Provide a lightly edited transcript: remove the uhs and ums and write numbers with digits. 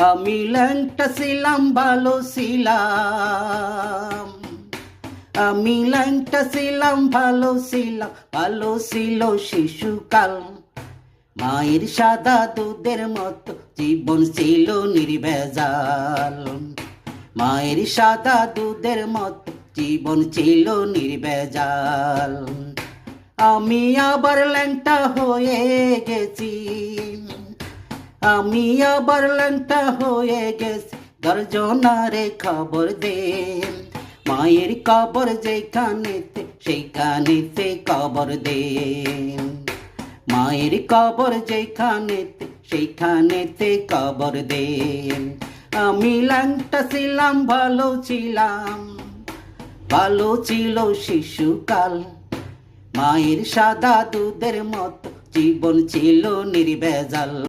আমি ল্যাংটা ছিলাম, ভালো ছিলাম। আমি ল্যাংটা ছিলাম, ভালো ছিলাম, ভালো ছিল শিশুকাল। মায়ের সাদা দুধের মতো জীবন ছিল নির্ভেজাল। মায়ের সাদা দুধের মতো জীবন ছিল নির্ভেজাল। আমি আবার ল্যাংটা হয়ে গেছি, আমি আবার ল্যাংটা হয়ে গেছি। দর্জনারে খবর দে, মায়ের কবর যেখানেতে সেইখানেতে কবর দে। মায়ের কবর যেখানেতে সেইখানেতে কবর দে। আমি ল্যাংটা ছিলাম, ভালো ছিলাম, ভালো ছিল শিশুকাল। মায়ের সাদা দুধের মতো জীবন ছিল নির্ভেজাল।